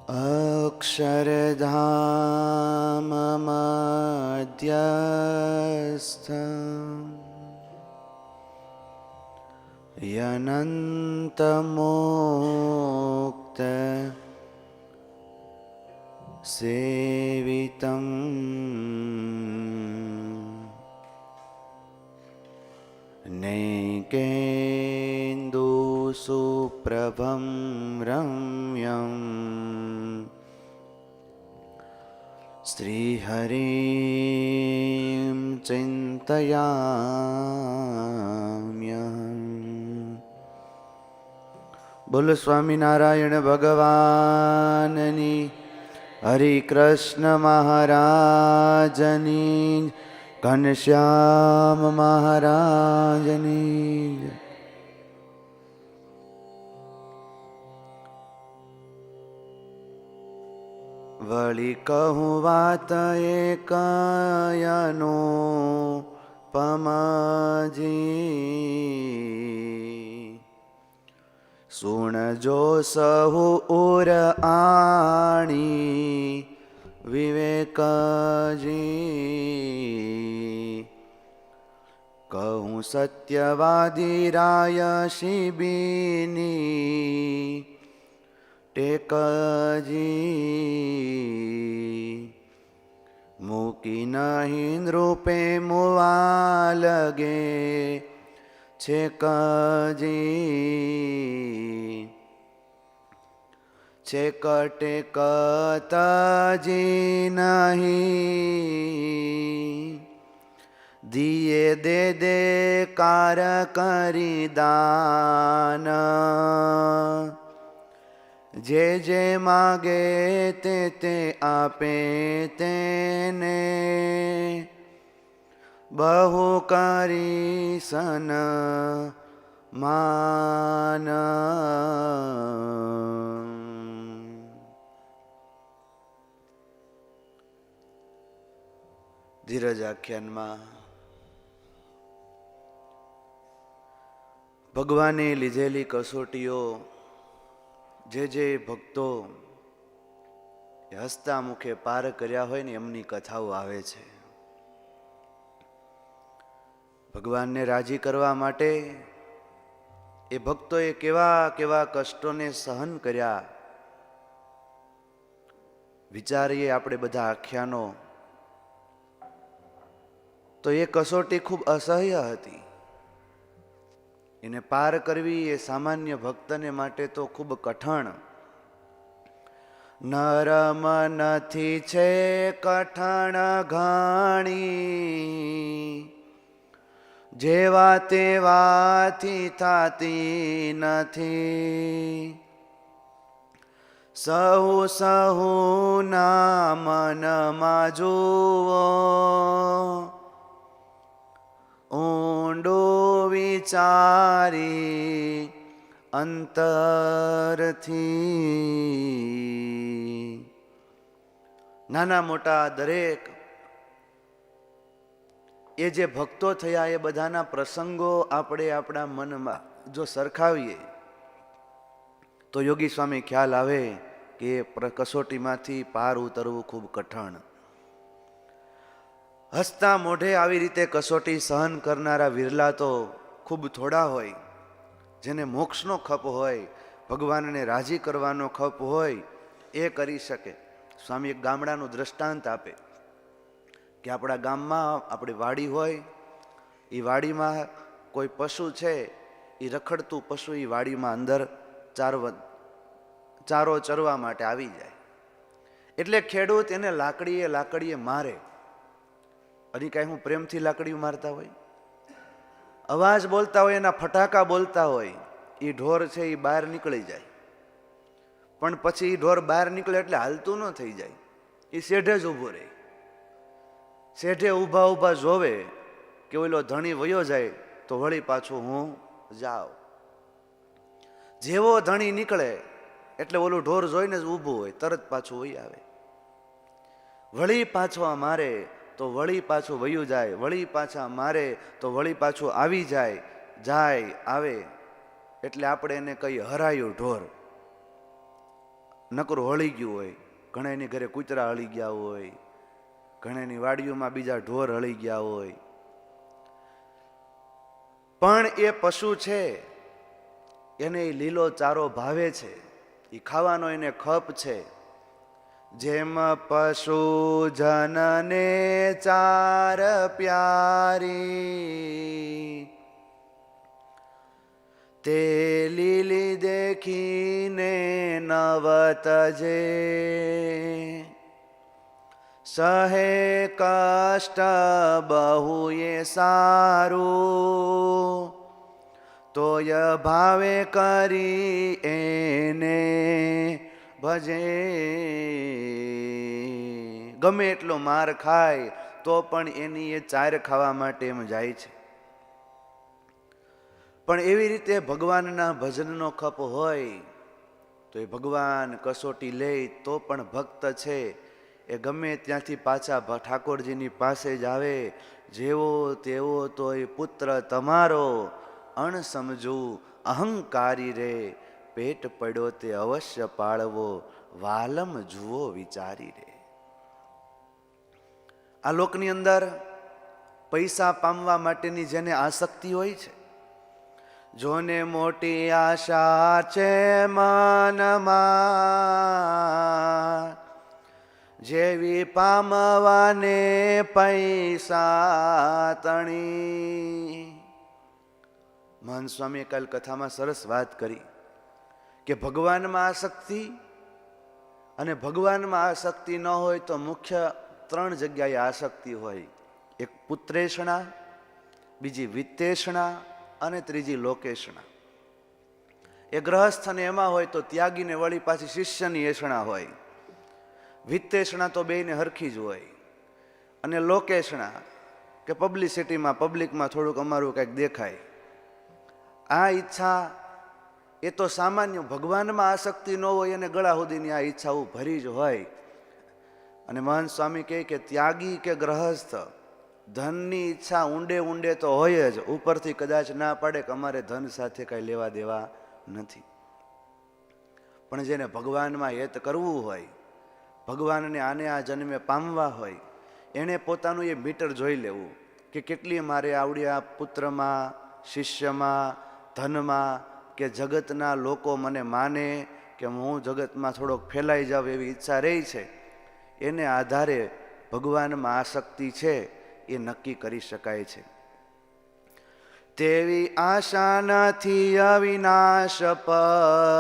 अक्षरधाममध्यस्थम् यनन्तमोक्त सेवितं नैकेन्दुसुप्रभं रम्यं श्रीहरिं चिन्तयाम्यहम्। बोलो स्वामीनारायण भगवाननी, हरि कृष्ण महाराजनी, घनश्याम महाराजनी। वळी कहूँ वात एक अनुपमाजी, सुणजो सहु उर आणी विवेकजी। कहूँ सत्यवादी राय शिबीनी टेकजी, मूकी नहीं नृपे मुआ लगे छेकजी। छेक टेकतजी नहीं, दिए दे दे कार करी दान। जे जे मागे ते आपे तेने, बहु करी सन मान। ધીરજ આખ્યાનમાં ભગવાને લીધેલી કસોટીઓ જે ભક્તો હસતા મુખે પાર કર્યા હોય ને એમની કથાઓ આવે છે. ભગવાનને રાજી કરવા માટે એ ભક્તોએ કેવા કેવા કષ્ટોને સહન કર્યા વિચારીએ આપણે બધા આખ્યાનો તો એ કસોટી ખૂબ અસહ્ય હતી. એને પાર કરવી એ સામાન્ય ભક્તને માટે તો ખૂબ કઠણ. નરમ નથી છે કઠણ ઘાણી, જેવા તેવાથી થાતી નથી. સહુ સહુ ના મનમાં જુઓ, ઊંડું વિચારી અંતરથી. નાના મોટા દરેક એ જે ભક્તો થયા એ બધાના પ્રસંગો આપણે આપણા મનમાં જો સરખાવીએ તો યોગી સ્વામી ખ્યાલ આવે કે કસોટીમાંથી પાર ઉતરવું ખૂબ કઠણ. હસતા મોઢે આવી રીતે કસોટી સહન કરનારા વિરલા તો ખૂબ થોડા હોય. જેને મોક્ષનો ખપ હોય, ભગવાનને રાજી કરવાનો ખપ હોય એ કરી શકે. સ્વામી એક ગામડાનું દ્રષ્ટાંત આપે કે આપણા ગામમાં આપણી વાડી હોય, એ વાડીમાં કોઈ પશુ છે, એ રખડતું પશુ એ વાડીમાં અંદર ચારો ચરવા માટે આવી જાય. એટલે ખેડૂત એને લાકડીએ મારે. અને કાંઈ હું પ્રેમથી લાકડીઓ મારતા હોય, અવાજ બોલતા હોય, એના ફટાકા બોલતા હોય, એ ઢોર છે એ બહાર નીકળી જાય. પણ પછી એ ઢોર બહાર નીકળે એટલે હાલતું ન થઈ જાય, એ શેઢે જ ઊભો રહે. શેઢે ઊભા જોવે કે ઓલો ધણી વયો જાય તો વળી પાછું હું જાઉં. જેવો ધણી નીકળે એટલે ઓલું ઢોર જોઈને જ ઊભું હોય, તરત પાછું વહી આવે. વળી પાછો મારે તો વળી પાછું વયું જાય, વળી પાછા મારે તો વળી પાછું આવી જાય આવે. એટલે આપણે એને કહીએ હરાયું ઢોર. નકરું હળી ગયું હોય, ઘણાની ઘરે કૂતરા હળી ગયા હોય, ઘણાની વાડીઓમાં બીજા ઢોર હળી ગયા હોય, પણ એ પશુ છે એને લીલો ચારો ભાવે છે, એ ખાવાનો એને ખપ છે. જેમ પશુ જનને ચાર પ્યારી, તે લીલી દેખીને નવતજે. સહે કષ્ટ બહુ એ સારું, તોય ભાવે કરી એને ભજે. ગમે એટલો માર ખાય તો પણ એની એ ચાર ખાવા માટે એમ જાય છે. પણ એવી રીતે ભગવાનના ભજનનો ખપ હોય તો એ ભગવાન કસોટી લે તો પણ ભક્ત છે એ ગમે ત્યાંથી પાછા ઠાકોરજીની પાસે જ આવે. જેવો તેવો તો એ પુત્ર તમારો, અણ સમજુ અહંકારી રે. પેટ પડ્યો તે અવશ્ય પાળવો, વાલમ જુઓ વિચારી રે. આ લોકની અંદર પૈસા પામવા માટેની જેને આસક્તિ હોય છે, જોને મોટી આશા છે મનમાં, જેવી પામવાને પૈસા તણી. મહાન સ્વામીએ કાલ કથામાં સરસ વાત કરી કે ભગવાનમાં આસક્તિ અને ભગવાનમાં આસક્તિ ન હોય તો મુખ્ય 3 જગ્યાએ આસક્તિ હોય. એક પુત્રેષણા, બીજી વિત્તેષણા અને ત્રીજી લોકેષણા. એ ગ્રહસ્થને એમાં હોય તો ત્યાગીને વળી પાછી શિષ્યની એષણા હોય. વિત્તેષણા તો બેયને હરખી જ હોય. અને લોકેષણા કે પબ્લિસિટીમાં, પબ્લિકમાં થોડુંક અમારું કંઈક દેખાય. આ ઈચ્છા એ તો સામાન્ય, ભગવાનમાં આસક્તિ ન હોય અને ગળા સુધીની આ ઈચ્છાઓ ભરી જ હોય. અને મહાન સ્વામી કહે કે ત્યાગી કે ગ્રહસ્થ ધનની ઈચ્છા ઊંડે ઊંડે તો હોય જ, ઉપરથી કદાચ ના પાડે કે અમારે ધન સાથે કાંઈ લેવા દેવા નથી. પણ જેને ભગવાનમાં હેત કરવું હોય, ભગવાનને આને આ જન્મે પામવા હોય, એણે પોતાનું એ મીટર જોઈ લેવું કે કેટલી મારે આવડ્યા પુત્રમાં, શિષ્યમાં, ધનમાં કે જગતના લોકો મને માને કે હું જગતમાં થોડોક ફેલાઈ જાઉં એવી ઈચ્છા રહી છે. એને આધારે ભગવાનમાં આસક્તિ છે એ નક્કી કરી શકાય છે. તેવી આશા નથી અવિનાશ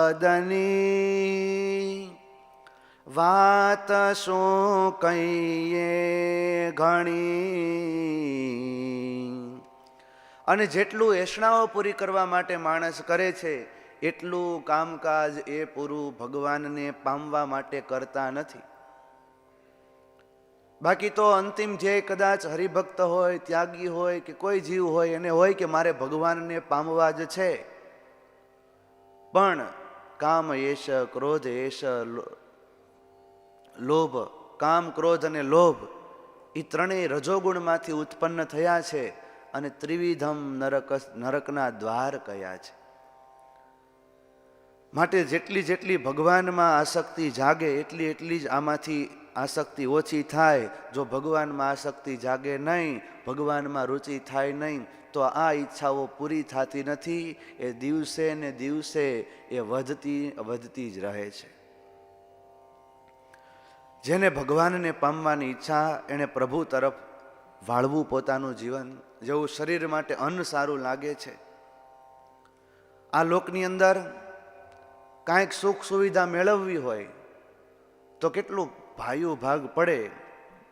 પદની, વાત શું કહીએ ઘણી. અને જેટલું એષણાઓ પૂરી કરવા માટે માણસ કરે છે એટલું કામકાજ એ પૂરું ભગવાનને પામવા માટે કરતા નથી. બાકી તો અંતિમ ધ્યેય કદાચ હરિભક્ત હોય, ત્યાગી હોય કે કોઈ જીવ હોય, એને હોય કે મારે ભગવાનને પામવા જ છે. પણ કામ એશ, ક્રોધ એશ, લોભ, કામ, ક્રોધ અને લોભ એ ત્રણેય રજોગુણમાંથી ઉત્પન્ન થયા છે અને ત્રિવિધમ નરકના દ્વાર કયા છે. માટે જેટલી જેટલી ભગવાનમાં આસક્તિ જાગે એટલી એટલી જ આમાંથી આસક્તિ ઓછી થાય. જો ભગવાનમાં આસક્તિ જાગે નહીં, ભગવાનમાં રુચિ થાય નહીં, તો આ ઈચ્છાઓ પૂરી થતી નથી. એ દિવસે ને દિવસે એ વધતી જ રહે છે. જેને ભગવાનને પામવાની ઈચ્છા, એણે પ્રભુ તરફ વાળવું પોતાનું જીવન. જેવું શરીર માટે અન્ન સારું લાગે છે, આ લોકની અંદર કાંઈક સુખ સુવિધા મેળવવી હોય તો કેટલું ભાઈઓ ભાગ પડે.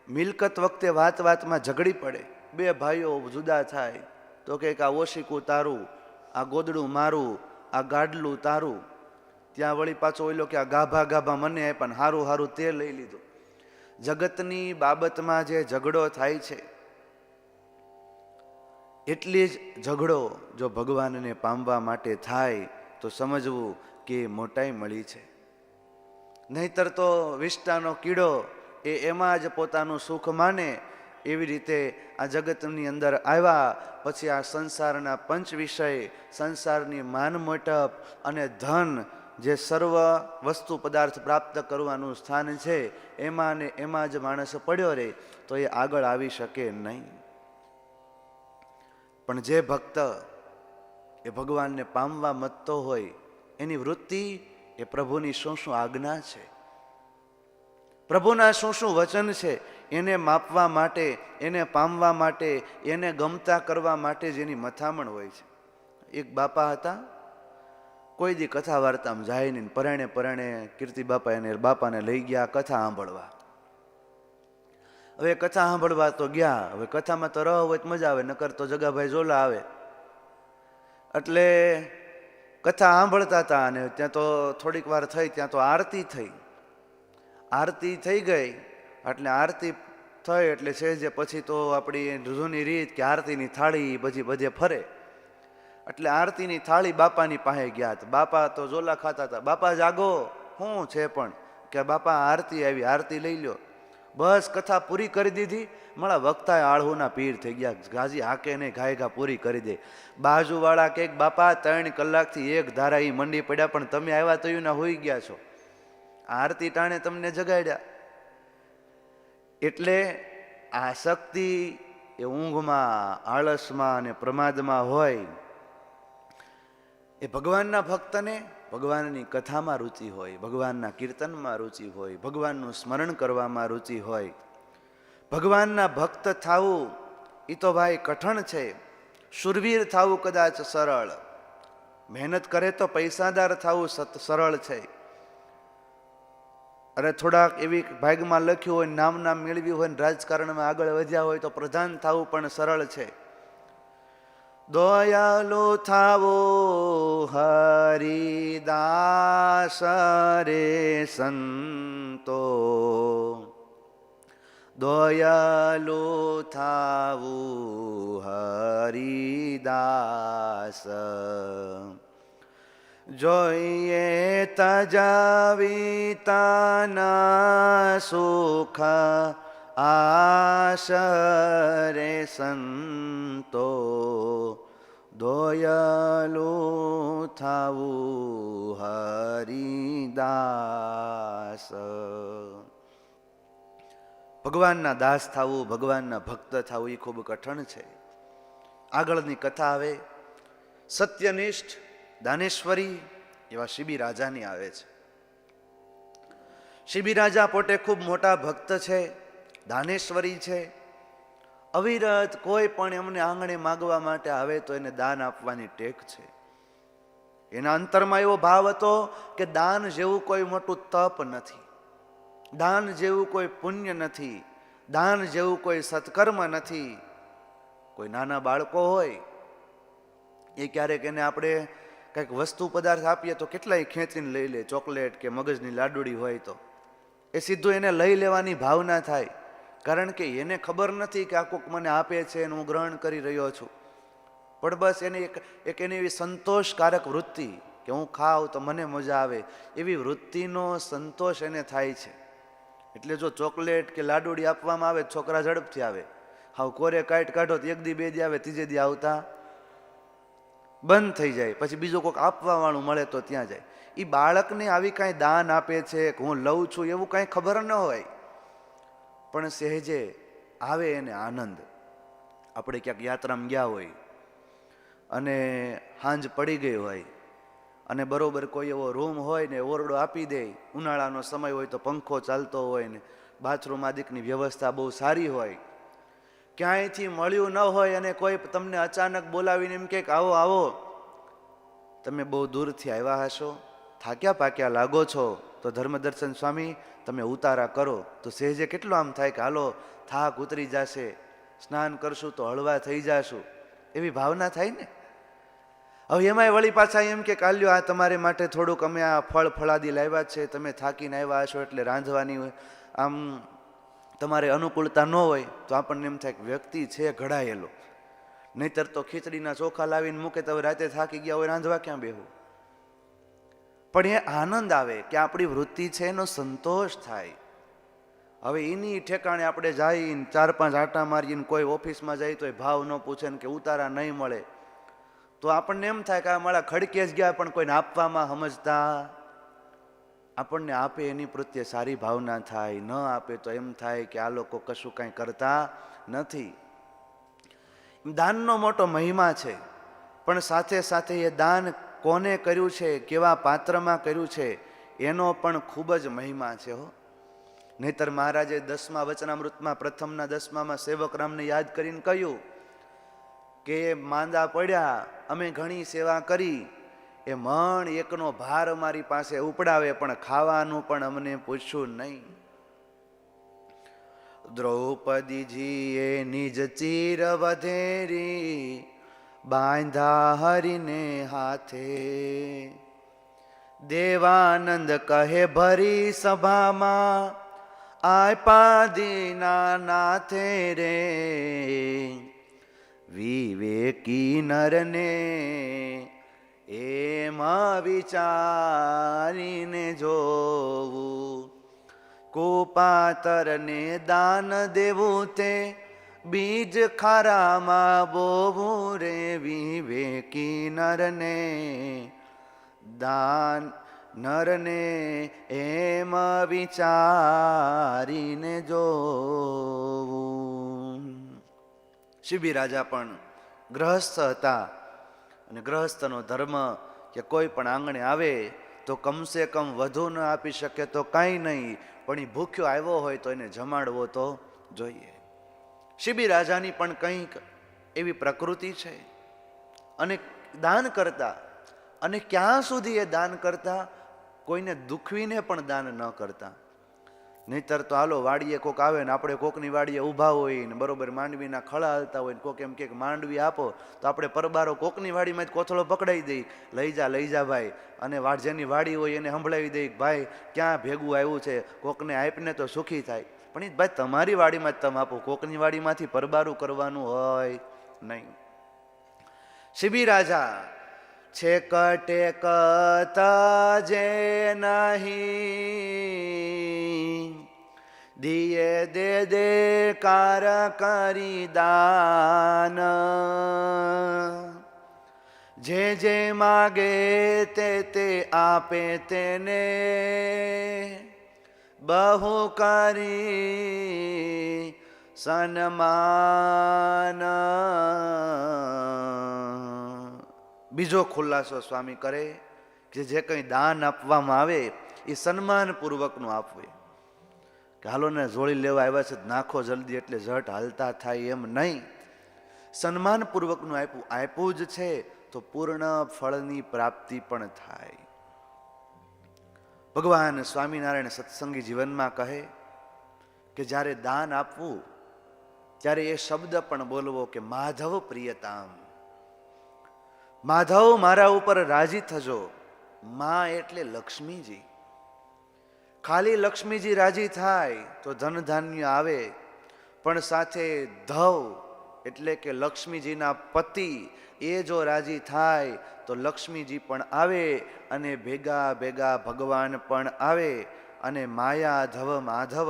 મિલકત વખતે વાત વાતમાં ઝઘડી પડે. 2 ભાઈઓ જુદા થાય તો કે આ ઓશીકું તારું, આ ગોદડું મારું, આ ગાડલું તારું. ત્યાં વળી પાછો ઓઈલો કે આ ગાભા ગાભા મને આપ્યા, હારું હારું તે લઈ લીધું. જગતની બાબતમાં જે ઝઘડો થાય છે એટલી જ ઝઘડો જો ભગવાનને પામવા માટે થાય તો સમજવું કે મોટાઈ મળી છે. નહીતર તો વિષ્ટાનો કીડો એ એમાં જ પોતાનું સુખ માને. એવી રીતે આ જગતની અંદર આવ્યા પછી આ સંસારના પંચ વિષય, સંસારની માન મોટપ અને ધન જે સર્વ વસ્તુ પદાર્થ પ્રાપ્ત કરવાનું સ્થાન છે એમાં ને એમાં જ માણસ પડ્યો રહે તો એ આગળ આવી શકે નહીં. પણ જે ભક્ત એ ભગવાનને પામવા મથતો હોય એની વૃત્તિ એ પ્રભુની શું શું આજ્ઞા છે, પ્રભુના શું શું વચન છે એને માપવા માટે, એને પામવા માટે, એને ગમતા કરવા માટે જેની મથામણ હોય છે. એક બાપા હતા, કોઈ દી કથા વાર્તામાં જાય નહીં, પરાણે પરાણે કીર્તિ બાપા એને બાપાને લઈ ગયા કથા સાંભળવા. હવે કથા સાંભળવા તો ગયા, હવે કથામાં તો રહ હોય તો મજા આવે, નકર તો જગાભાઈ ઝોલા આવે. એટલે કથા સાંભળતા હતા અને ત્યાં તો થોડીક વાર થઈ, ત્યાં તો આરતી થઈ. આરતી થઈ ગઈ એટલે આરતી થઈ એટલે છે પછી તો આપણી જૂની રીત કે આરતીની થાળી પછી બધે ફરે. એટલે આરતીની થાળી બાપાની પાસે ગયા હતા. બાપા તો ઝોલા ખાતા હતા. બાપા જાગો, શું છે પણ કે બાપા આરતી આવી, આરતી લઈ લ્યો. બસ કથા પૂરી કરી દીધી. મારા વક્તા આળહુના પીર થઈ ગયા, ગાજી હાકે નહીં, ઘાય ઘા પૂરી કરી દે. બાજુવાળા કે બાપા 3 કલાકથી એક ધારા ઈ મંડી પડ્યા, પણ તમે આવ્યા તો ના હોઈ ગયા છો, આરતી ટાણે તમને જગાડ્યા. એટલે આસક્તિ એ ઊંઘમાં, આળસમાં અને પ્રમાદમાં હોય. એ ભગવાનના ભક્તને ભગવાનની કથામાં રુચિ હોય, ભગવાનના કીર્તનમાં રુચિ હોય, ભગવાનનું સ્મરણ કરવામાં રુચિ હોય. ભગવાનના ભક્ત થવું એ તો ભાઈ કઠણ છે, શુરવીર થવું કદાચ સરળ, મહેનત કરે તો પૈસાદાર થવું સરળ છે. અરે થોડાક એવી ભાગમાં લખ્યું હોય, નામ મેળવ્યું હોય, રાજકારણમાં આગળ વધ્યા હોય તો પ્રધાન થવું પણ સરળ છે. દયાલો થાવો હરિદાસ રે સંતો, દયાલો થાવું હરિદાસ. જોઈએ તજાવિતાના સુખ આશરે સંતો, દયાલુ થાવું હરિદાસ. ભગવાનના દાસ થવું, ભગવાનના ભક્ત થવું એ ખૂબ કઠણ છે. આગળની કથા આવે, સત્યનિષ્ઠ દાનેશ્વરી એવા શિબી રાજાની આવે છે. શિબી રાજા પોતે ખૂબ મોટા ભક્ત છે, દાનેશ્વરી છે. અવિરત કોઈ પણ એમને આંગણે માગવા માટે આવે તો એને દાન આપવાની ટેક છે. એના અંતરમાં એવો ભાવ હતો કે દાન જેવું કોઈ મોટું તપ નથી, દાન જેવું કોઈ પુણ્ય નથી, દાન જેવું કોઈ સત્કર્મ નથી. કોઈ નાના બાળકો હોય એ ક્યારેક એને આપણે કંઈક વસ્તુ પદાર્થ આપીએ તો કેટલાય ખેંચીને લઈ લે, ચોકલેટ કે મગજની લાડુડી હોય તો એ સીધું એને લઈ લેવાની ભાવના થાય, કારણ કે એને ખબર નથી કે આ કોક મને આપે છે અને હું ગ્રહણ કરી રહ્યો છું. પણ બસ એને એક એની એવી સંતોષકારક વૃત્તિ કે હું ખાઉં તો મને મજા આવે, એવી વૃત્તિનો સંતોષ એને થાય છે. એટલે જો ચોકલેટ કે લાડુડી આપવામાં આવે છોકરા ઝડપથી આવે, હાવ કોરે કાઢ કાઢો તો 1 દી 2 દી આવે, 3જે દી આવતા બંધ થઈ જાય. પછી બીજું કોઈક આપવા વાળું મળે તો ત્યાં જાય. એ બાળકને આવી કાંઈ દાન આપે છે કે હું લઉં છું એવું કાંઈ ખબર ન હોય, પણ સહેજે આવે એને આનંદ. આપણે ક્યાંક યાત્રામાં ગયા હોય અને સાંજ પડી ગઈ હોય અને બરોબર કોઈ એવો રૂમ હોય ને ઓરડો આપી દે, ઉનાળાનો સમય હોય તો પંખો ચાલતો હોય ને બાથરૂમ આદિકની વ્યવસ્થા બહુ સારી હોય, ક્યાંયથી મળ્યું ન હોય અને કોઈ તમને અચાનક બોલાવીને એમ કે આવો આવો, તમે બહુ દૂરથી આવ્યા હશો, થાક્યા પાક્યા લાગો છો, તો ધર્મદર્શન સ્વામી તમે ઉતારા કરો, તો સહેજે કેટલો આમ થાય કે હાલો થાક ઉતરી જશે, સ્નાન કરશું તો હળવા થઈ જશું, એવી ભાવના થાય ને. હવે એમાંય વળી પાછા એમ કે કાલ્યો આ તમારે માટે થોડુંક અમે આ ફળ ફળાદી લાવ્યા છે, તમે થાકીને આવ્યા હશો એટલે રાંધવાની આમ તમારે અનુકૂળતા ન હોય તો આપણને એમ થાય કે વ્યક્તિ છે ઘડાયેલો, નહીતર તો ખીચડીના ચોખા લાવીને મૂકે તો રાતે થાકી ગયા હોય, રાંધવા ક્યાં બેહવું. પણ એ આનંદ આવે કે આપણી વૃત્તિ છે એનો સંતોષ થાય. હવે એની ઠેકાણે આપણે જઈને 4-5 આટા મારીને કોઈ ઓફિસમાં જાય તો એ ભાવ ન પૂછે ને કે ઉતારા નહીં મળે તો આપણને એમ થાય કે આ મારા ખડકે જ ગયા, પણ કોઈને આપવામાં સમજતા આપણને આપે એની પ્રત્યે સારી ભાવના થાય, ન આપે તો એમ થાય કે આ લોકો કશું કાંઈ કરતા નથી. દાનનો મોટો મહિમા છે, પણ સાથે સાથે એ દાન કોને કર્યું છે, કેવા પાત્રમાં કર્યું છે, એનો પણ ખૂબ જ મહિમા છે હો. નહીતર મહારાજે 10મા વચનામૃતમાં પ્રથમના 10મામાં સેવકરામને યાદ કરીને કહ્યું કે માંદા પડ્યા, અમે ઘણી સેવા કરી, એ મણ એકનો ભાર અમારી પાસે ઉપડાવે, પણ ખાવાનું પણ અમને પૂછ્યું નહીં. દ્રૌપદીજીએ નિજ ચીર વધેરી, બાંધા હરીને હાથે. દેવાનંદ કહે ભરી સભામાં, આપ્યા દીના નાથે રે. વિવેકી નરને એમાં વિચારીને જોવું, કુપાતરને દાન દેવું તે બીજ ખારામાં બોવું રે. વિવેકી નરને દાન નરને એમ વિચારીને જોવું. શિબી રાજા પણ ગ્રહસ્થ હતા, અને ગ્રહસ્થનો ધર્મ કે કોઈ પણ આંગણે આવે તો કમસે કમ વધુ ન આપી શકે તો કાંઈ નહીં, પણ એ ભૂખ્યો આવ્યો હોય તો એને જમાડવો તો જોઈએ. શિબી રાજાની પણ કંઈક એવી પ્રકૃતિ છે, અને દાન કરતા, અને ક્યાં સુધી એ દાન કરતા, કોઈને દુખવીને પણ દાન ન કરતા. નહીતર તો હાલો વાડીએ કોક આવે ને આપણે કોકની વાડીએ ઊભા હોય ને બરોબર માંડવીના ખળા હાલતા હોય ને કોક એમ કે માંડવી આપો, તો આપણે પરબારો કોકની વાડીમાં જ કોથળો પકડાઈ દઈ, લઈ જા ભાઈ, અને જેની વાડી હોય એને સંભળાવી દઈ, ભાઈ ક્યાં ભેગું આવ્યું છે, કોકને આપને તો સુખી થાય. પણ એ ભાઈ તમારી વાડીમાં જ તમે આપો, કોકની વાડીમાંથી પરબારું કરવાનું હોય નહીં. શિબી રાજા છેક ટેક તજે નહીં, દિયે દે દે કાર કરી દાન. જે જે માગે તે આપે તેને, બહુ કરી સન્માન. બીજો ખુલાસો સ્વામી કરે કે જે કંઈ દાન આપવામાં આવે એ સન્માનપૂર્વકનું આપવું, કે હાલો ને જોડી લેવા આવ્યા છે નાખો જલ્દી એટલે ઝટ હાલતા થાય એમ નહીં. સન્માનપૂર્વકનું આપ્યું જ છે તો પૂર્ણ ફળની પ્રાપ્તિ પણ થાય. ભગવાન સ્વામિનારાયણ સત્સંગી જીવનમાં કહે કે જ્યારે દાન આપવું ત્યારે એ શબ્દ પણ બોલવો કે માધવ પ્રિયતામ, માધવ મારા ઉપર રાજી થજો. માં એટલે લક્ષ્મીજી, ખાલી લક્ષ્મીજી રાજી થાય તો ધન ધાન્ય આવે, પણ સાથે ધવ એટલે કે લક્ષ્મીજીના પતિ એ જો રાજી થાય તો લક્ષ્મીજી પણ આવે, અને ભેગા ભેગા ભગવાન પણ આવે. અને માયા ધવ માધવ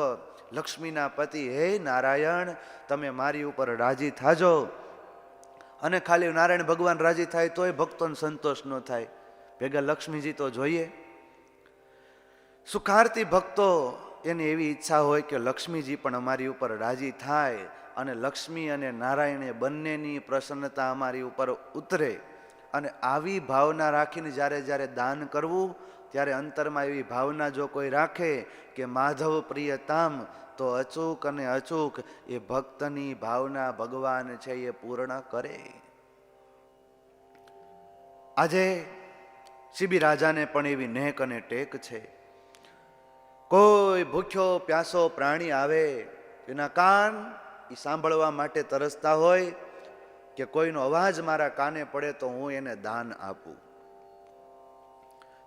લક્ષ્મીના પતિ, હે નારાયણ તમે મારી ઉપર રાજી થાજો. અને ખાલી નારાયણ ભગવાન રાજી થાય તોય ભક્તોને સંતોષ ન થાય, ભેગા લક્ષ્મીજી તો જોઈએ. સુખાર્થી ભક્તો એની એવી ઈચ્છા હોય કે લક્ષ્મીજી પણ અમારી ઉપર રાજી થાય, અને લક્ષ્મી અને નારાયણ બંનેની પ્રસન્નતા અમારી ઉપર ઉતરે. અને આવી ભાવના રાખીને જ્યારે જ્યારે દાન કરવું, ત્યારે અંતરમાં એવી ભાવના જો કોઈ રાખે કે માધવ પ્રિયતામ, તો અચૂક અને અચૂક એ ભક્તની ભાવના ભગવાન છે એ પૂર્ણ કરે. આજે શિબી રાજાને પણ એવી નેક અને ટેક છે. કોઈ ભૂખ્યો પ્યાસો પ્રાણી આવે, એના કાન એ સાંભળવા માટે તરસતા હોય કે કોઈનો અવાજ મારા કાને પડે તો હું એને દાન આપું.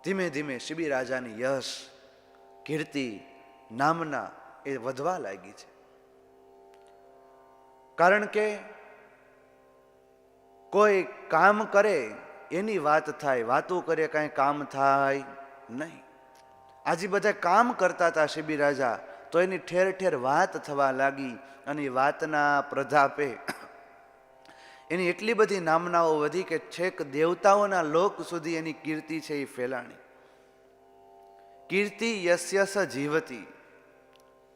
ધીમે ધીમે શિબી રાજાની યશ કીર્તિ નામના એ વધવા લાગી છે. કારણ કે કોઈ કામ કરે એની વાત થાય, વાતો કરે કાંઈ કામ થાય નહીં. આજે બધા કામ કરતા હતા શિબી રાજા, તો એની ઠેર ઠેર વાત થવા લાગી, અને એ વાતના પ્રધાપે એની એટલી બધી નામનાઓ વધી કે છેક દેવતાઓના લોક સુધી એની કીર્તિ છે એ ફેલાણી. કીર્તિ યસ્ય સ જીવતી,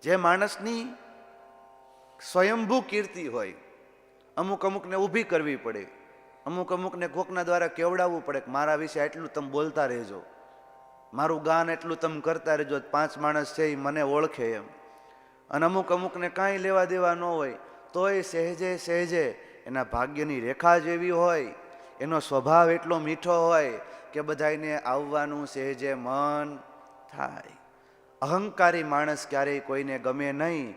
જે માણસની સ્વયંભૂ કીર્તિ હોય, અમુક અમુકને ઊભી કરવી પડે, અમુક અમુકને કોકના દ્વારા કેવડાવવું પડે કે મારા વિશે એટલું તમે બોલતા રહેજો, મારું ગાન એટલું તમે કરતા રહેજો, 5 માણસ છે એ મને ઓળખે એમ. અને અમુક અમુકને કાંઈ લેવા દેવા ન હોય તોય સહેજે સહેજે એના ભાગ્યની રેખા જેવી હોય, એનો સ્વભાવ એટલો મીઠો હોય કે બધાને આવવાનું સહેજે મન થાય. અહંકારી માણસ ક્યારેય કોઈને ગમે નહીં.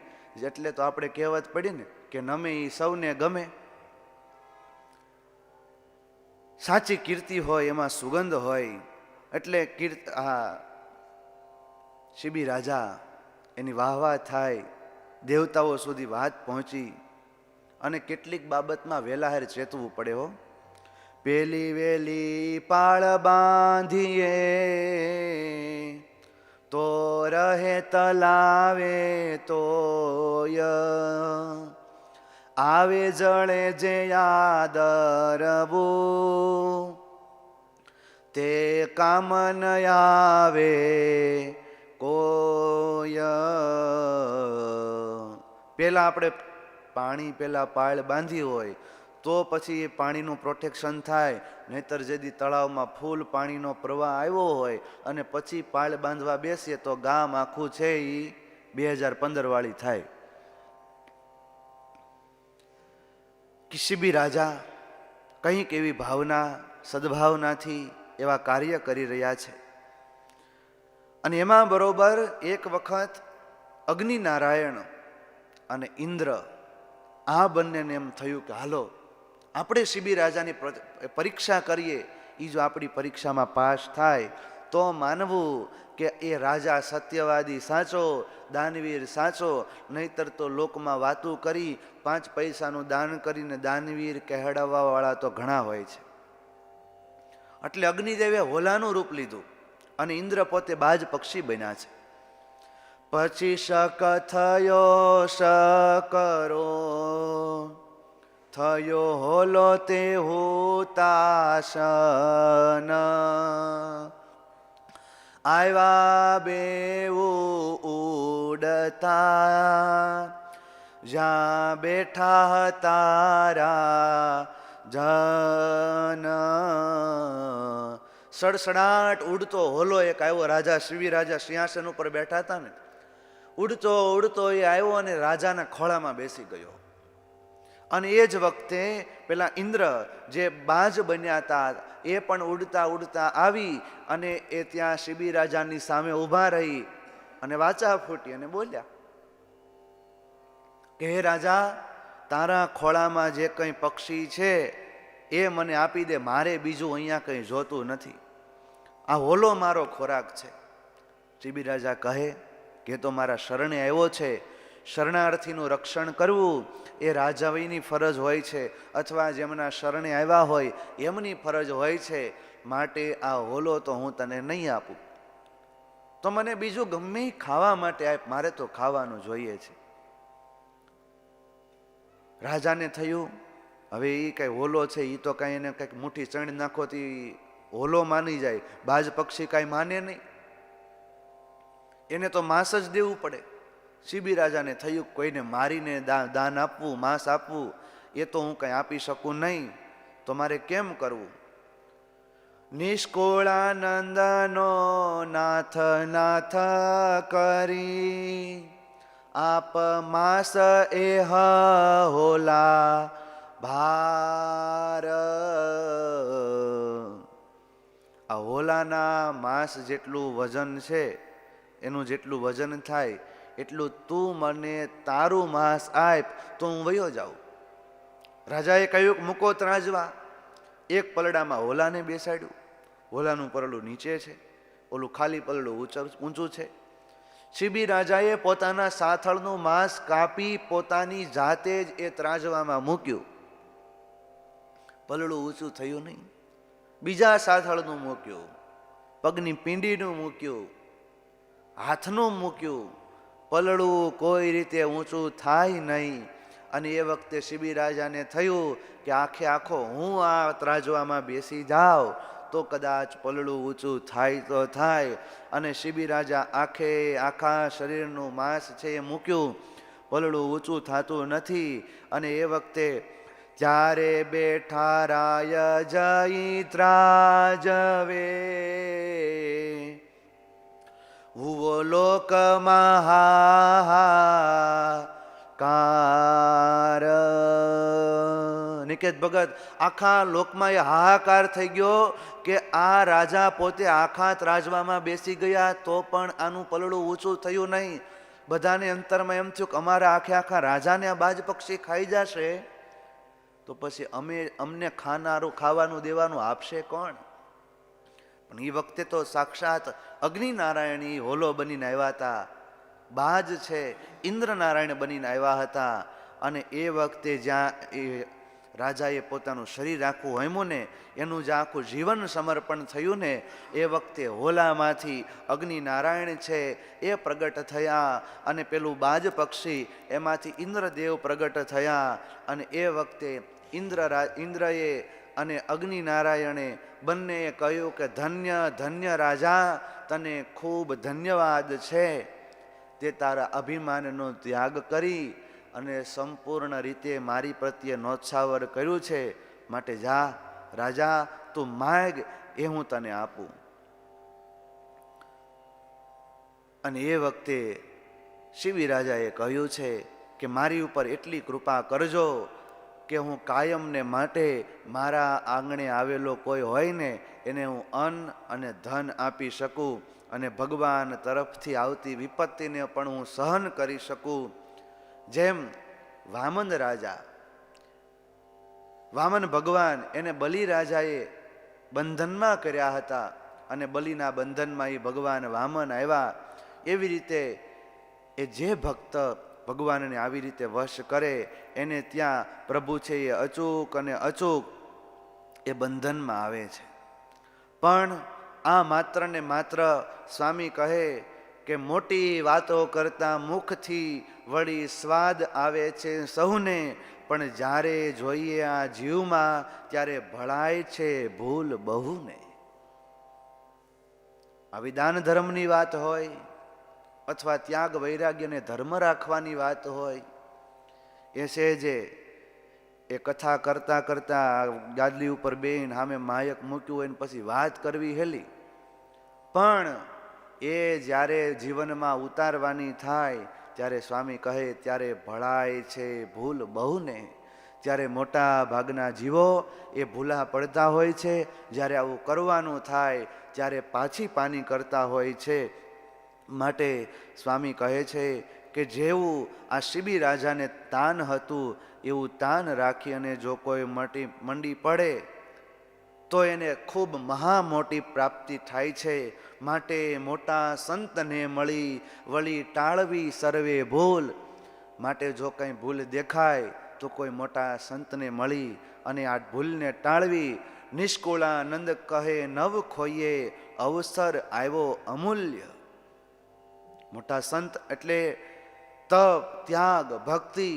એટલે તો આપણે કહેવત પડી ને કે નમે એ સૌને ગમે. સાચી કીર્તિ હોય એમાં સુગંધ હોય. એટલે શિબી રાજા એની વાહવાહ થાય, દેવતાઓ સુધી વાત પહોંચી. અને કેટલીક બાબતમાં વેલાહેર ચેતવું પડે હો. પેલી વેલી પાળ બાંધીએ તો રહે તલાવે તોય, આવે જળે જે યાદરવું તે કામ ન આવે કોય. પેલા આપણે પાણી પેલા પાળ બાંધી હોય તો પછી એ પાણીનું પ્રોટેક્શન થાય. નહીતર જેથી તળાવમાં ફૂલ પાણીનો પ્રવાહ આવ્યો હોય અને પછી પાળ બાંધવા બેસીએ તો ગામ આખું છે એ 2015 વાળી થાય. શિબી રાજા કંઈક એવી ભાવના સદભાવનાથી એવા કાર્ય કરી રહ્યા છે. અને એમાં બરોબર એક વખત અગ્નિનારાયણ અને ઇન્દ્ર આ બંનેને એમ થયું કે હાલો આપણે શિબી રાજાની પરીક્ષા કરીએ. એ જો આપણી પરીક્ષામાં પાસ થાય તો માનવું કે એ રાજા સત્યવાદી સાચો, દાનવીર સાચો. નહીતર તો લોકમાં વાતું કરી 5 પૈસાનું દાન કરીને દાનવીર કહેડાવવાવાળા તો ઘણા હોય છે. એટલે અગ્નિદેવે હોલાનું રૂપ લીધું અને ઇન્દ્ર પોતે બાજ પક્ષી બન્યા છે. પછી શક થયો શકરો, થયો હોલો તે હુતાશન, આવ્યા બેવું ઉડતા જ્યાં બેઠા હતા રાજન. સડસડાટ ઉડતો હોલો એક આવ્યો. રાજા શિબી રાજા સિંહાસન ઉપર બેઠા હતા ને, ઉડતો ઉડતો એ આવ્યો અને રાજાના ખોળામાં બેસી ગયો. અને એ જ વખતે પેલા ઇન્દ્ર જે બાજ બન્યા હતા એ પણ ઉડતા ઉડતા આવી અને એ ત્યાં શિબી રાજાની સામે ઊભા રહી અને વાચા ફૂટી અને બોલ્યા કે હે રાજા, તારા ખોળામાં જે કંઈ પક્ષી છે એ મને આપી દે, મારે બીજું અહીંયા કંઈ જોતું નથી. આ હોલો મારો ખોરાક છે. શિબી રાજા કહે કે તો મારા શરણે આવ્યો છે. શરણાર્થીનું રક્ષણ કરવું એ રાજાવીની ફરજ હોય છે, અથવા જેમના શરણે આવ્યા હોય એમની ફરજ હોય છે. માટે આ હોલો તો હું તને નહીં આપું, તો મને બીજું ગમે ખાવા માટે આપ, મારે તો ખાવાનું જોઈએ છે. રાજાને થયું હવે એ કઈ હોલો છે, એ તો કઈ એને કંઈક મુઠ્ઠી ચણ નાખો તો હોલો માની જાય, બાજ પક્ષી કાંઈ માને નહીં, એને તો માંસ જ દેવું પડે. શિબી રાજાને થયું કોઈને મારીને દાન આપવું, માંસ આપવું એ તો હું કંઈ આપી શકું નહીં, તો મારે કેમ કરવું? નિષ્કુળાનંદનો નાથ નાથ કરી આપ માસ એહ હોલા ભાર. આ હોલાના માંસ જેટલું વજન છે, એનું જેટલું વજન થાય એટલું તું મને તારું માંસ આપ તો હું વયો જાઉં. રાજાએ કહ્યું મૂકો ત્રાજવા. એક પલડામાં હોલાને બેસાડ્યું. હોલાનું પરલું નીચે છે, ઓલું ખાલી પલડું ઊંચું છે. શિબી રાજાએ પોતાના સાથળનું માંસ કાપી પોતાની જાતે જ એ ત્રાજવામાં મૂક્યું. પલડું ઊંચું થયું નહીં. બીજા સાથળનું મૂક્યું, પગની પીંડીનું મૂક્યું, હાથનું મૂક્યું. પલડું કોઈ રીતે ઊંચું થાય નહીં. અને એ વખતે શિબી રાજાને થયું કે આખે આખો હું આ ત્રાજવામાં બેસી જાઉં તો કદાચ પલળું ઊંચું થાય તો થાય. અને શિબી રાજા આખા શરીરનું માંસ છે એ મૂક્યું, પલળું ઊંચું થતું નથી. અને એ વખતે જ્યારે બેઠા રાય જઈ ત્રાજવે, હુવો લોક મહાકાર. નિકેત ભગત, આખા લોકમાં એ હાહાકાર થઈ ગયો કે આ રાજા પોતે આખા ત્રાજવામાં બેસી ગયા તો પણ આનું પલળું ઊંચું થયું નહીં. બધાને અંતરમાં એમ થયું કે અમારા આખા રાજાને આ બાજ પક્ષી ખાઈ જશે તો પછી અમને ખાવાનું દેવાનું આપશે કોણ? પણ એ વખતે તો સાક્ષાત અગ્નિનારાયણ હોલો બનીને આવ્યા હતા, બાજ છે ઇન્દ્રનારાયણ બનીને આવ્યા હતા. અને એ વખતે જ્યાં એ રાજાએ પોતાનું શરીર આખું હોમ્યું ને, એનું જે આખું જીવન સમર્પણ થયું ને, એ વખતે હોલામાંથી અગ્નિનારાયણ છે એ પ્રગટ થયા. અને પેલું બાજ પક્ષી એમાંથી ઇન્દ્રદેવ પ્રગટ થયા. અને એ વખતે ઇન્દ્રએ અને અગ્નિનારાયણે બંનેએ કહ્યું કે ધન્ય ધન્ય રાજા, તને ખૂબ ધન્યવાદ છે, તે તારા અભિમાનનો ત્યાગ કરી અને સંપૂર્ણ રીતે મારી પ્રત્યે નોત્સાવર કર્યું છે. માટે જા રાજા, તું માગ એ હું તને આપું. અને એ વખતે શિબી રાજાએ કહ્યું છે કે મારી ઉપર એટલી કૃપા કરજો કે હું કાયમને માટે મારા આંગણે આવેલો કોઈ હોય ને એને હું અન્ન અને ધન આપી શકું, અને ભગવાન તરફથી આવતી વિપત્તિને પણ હું સહન કરી શકું. જેમ વામન ભગવાન એને બલિ રાજાએ બંધનમાં કર્યા હતા અને બલિના બંધનમાં એ ભગવાન વામન આવ્યા, એવી રીતે એ જે ભક્ત ભગવાનને આવી રીતે વશ કરે એને ત્યાં પ્રભુ છે એ અચૂક અને અચૂક એ બંધનમાં આવે છે. પણ આ માત્ર ને માત્ર સ્વામી કહે કે મોટી વાતો કરતા મુખથી વળી સ્વાદ આવે છે સહુને, પણ જ્યારે જોઈએ આ જીવમાં ત્યારે ભળાય છે ભૂલ બહુને. આવી દાન ધર્મની વાત હોય અથવા ત્યાગ વૈરાગ્યને ધર્મ રાખવાની વાત હોય, એ છે જે એ કથા કરતા કરતા ગાદલી ઉપર બેહીને સામે માયક મૂક્યું હોય ને પછી વાત કરવી હેલી. પણ એ જ્યારે જીવનમાં ઉતારવાની થાય ત્યારે સ્વામી કહે ત્યારે ભળાય છે ભૂલ બહુને. ત્યારે મોટા ભાગના જીવો એ ભૂલા પડતા હોય છે. જ્યારે આવું કરવાનું થાય ત્યારે પાછી પાની કરતા હોય છે. માટે સ્વામી કહે છે કે જેવું આ શિબી રાજાને તાન હતું એવું તાન રાખી અને જો કોઈ મંડી પડે તો એને ખૂબ મહા મોટી પ્રાપ્તિ થાય છે. માટે મોટા સંતને મળી વળી ટાળવી સર્વે ભૂલ. માટે જો કંઈ ભૂલ દેખાય તો કોઈ મોટા સંતને મળી અને આ ભૂલને ટાળવી. નિષ્કુળાનંદ કહે નવ ખોઈએ અવસર આવ્યો અમૂલ્ય. મોટા સંત એટલે તપ, ત્યાગ, ભક્તિ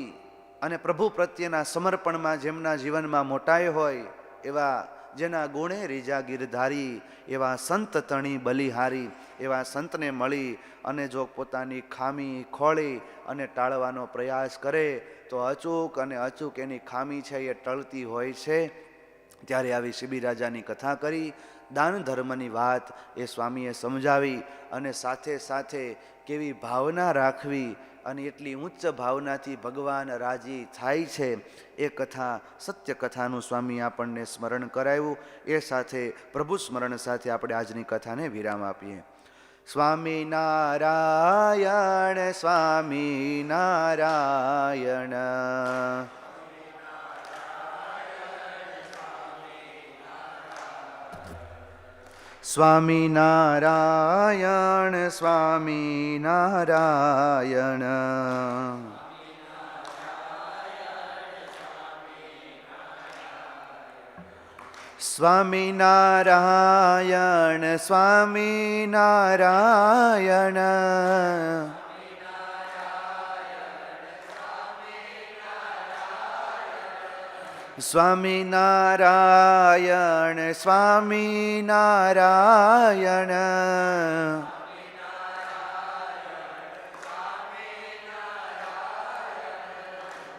અને પ્રભુ પ્રત્યેના સમર્પણમાં જેમના જીવનમાં મોટાઈ હોય એવા, જેના ગુણે રીજા ગીરધારી એવા સંત તણી બલિહારી, એવા સંતને મળી અને જો પોતાની ખામી ખોળી અને ટાળવાનો પ્રયાસ કરે તો અચૂક અને અચૂક એની ખામી છે એ ટળતી હોય છે. ત્યારે આવી શિબી રાજાની કથા કરી, દાન ધર્મની વાત એ સ્વામીએ સમજાવી અને સાથે સાથે કેવી ભાવના રાખવી અને એટલી ઉચ્ચ ભાવનાથી ભગવાન રાજી થાય છે એ કથા, સત્ય કથાનું સ્વામી આપણને સ્મરણ કરાવ્યું. એ સાથે પ્રભુ સ્મરણ સાથે આપણે આજની કથાને વિરામ આપીએ. સ્વામી નારાયણ સ્વામી નારાયણ. સ્વામી નારાયણ સ્વામી નારાયણ. સ્વામી નારાયણ સ્વામી નારાયણ. સ્વામિનારાયણ સ્વામિનારાયણ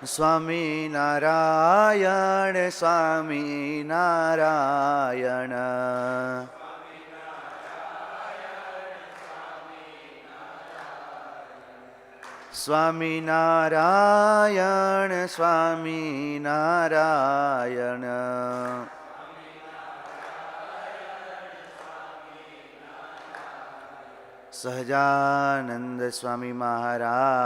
સ્વામિનારાયણ સ્વામિનારાયણ સ્વામિનારાયણ સ્વામિનારાયણ સહજાનંદ સ્વામી મહારાજની